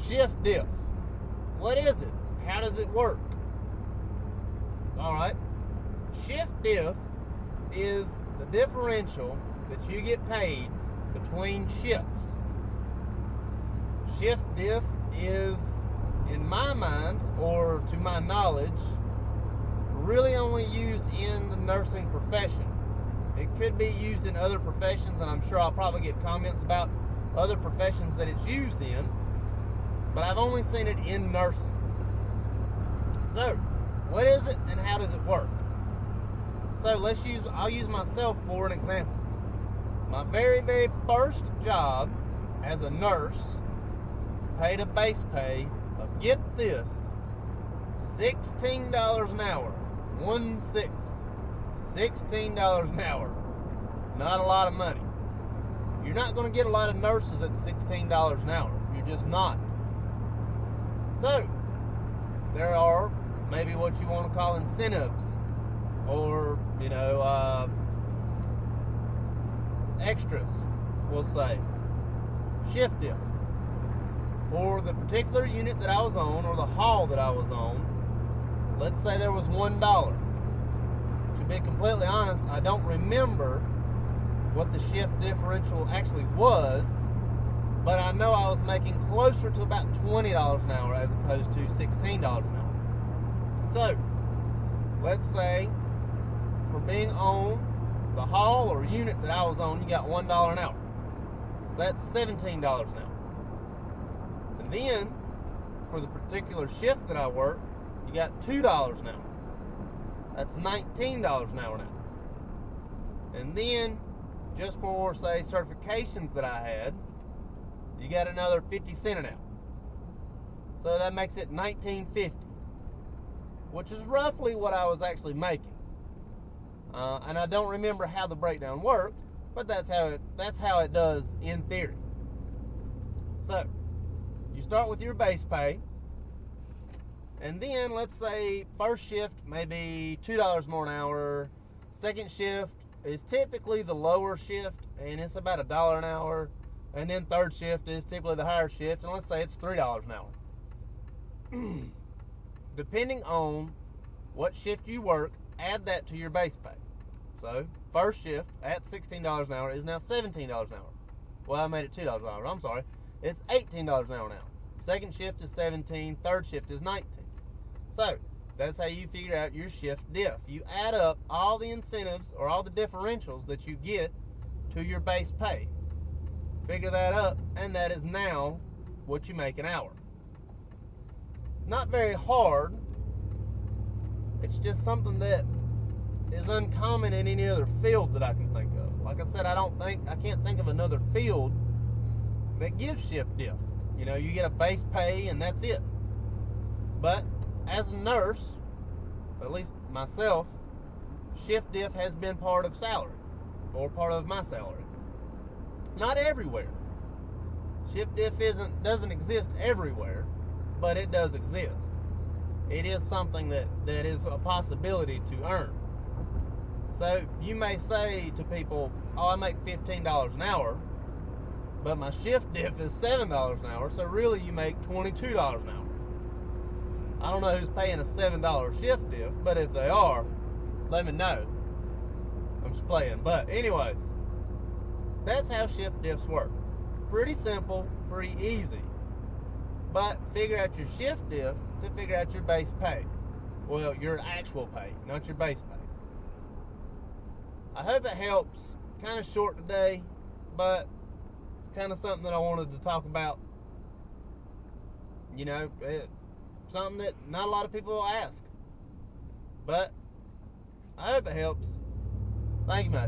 Shift diff. What is it? How does it work? Alright. Shift diff is the differential that you get paid between shifts. Shift diff is, in my mind, or to my knowledge, really only used in the nursing profession. It could be used in other professions, and I'm sure I'll probably get comments about other professions that it's used in, but I've only seen it in nursing. So, what is it and how does it work? So I'll use myself for an example. My very, very first job as a nurse paid a base pay of, get this, $16 an hour. 1-6. $16 an hour. Not a lot of money. You're not going to get a lot of nurses at $16 an hour. You're just not. So, there are maybe what you want to call incentives, or, extras, we'll say. Shift diff. For the particular unit that I was on, or the hall that I was on, let's say there was $1. To be completely honest, I don't remember what the shift differential actually was, but I know I was making closer to about $20 an hour as opposed to $16 an hour. So, let's say for being on the hall or unit that I was on, you got $1 an hour. So that's $17 an hour. And then, for the particular shift that I work, you got $2 an hour. That's $19 an hour now. And then, just for, say, certifications that I had, you got another 50 cents an hour. So that makes it $19.50, which is roughly what I was actually making. And I don't remember how the breakdown worked, but that's how it does in theory. So, you start with your base pay, and then let's say first shift maybe $2 more an hour. Second shift is typically the lower shift, and it's about $1 an hour. And then third shift is typically the higher shift, and let's say it's $3 an hour. Depending on what shift you work, add that to your base pay. So, first shift at $16 an hour is now $17 an hour. Well, I made it $2 an hour. I'm sorry. It's $18 an hour now. Second shift is 17, third shift is 19. So, that's how you figure out your shift diff. You add up all the incentives or all the differentials that you get to your base pay. Figure that up, and that is now what you make an hour. Not very hard. It's just something that is uncommon in any other field that I can think of. Like I said, I can't think of another field that gives shift diff. You get a base pay and that's it. But as a nurse, at least myself, shift diff has been part of salary, or part of my salary. Not everywhere. Shift diff doesn't exist everywhere, but it does exist. It is something that is a possibility to earn. So you may say to people, I make $15 an hour, but my shift diff is $7 an hour, so really you make $22 an hour. I don't know who's paying a $7 shift diff, but if they are, let me know. I'm just playing. But anyways, that's how shift diffs work. Pretty simple, pretty easy. But figure out your shift diff to figure out your base pay. Well, your actual pay, not your base pay. I hope it helps. Kind of short today, but kind of something that I wanted to talk about. Something that not a lot of people will ask. But I hope it helps. Thank you much.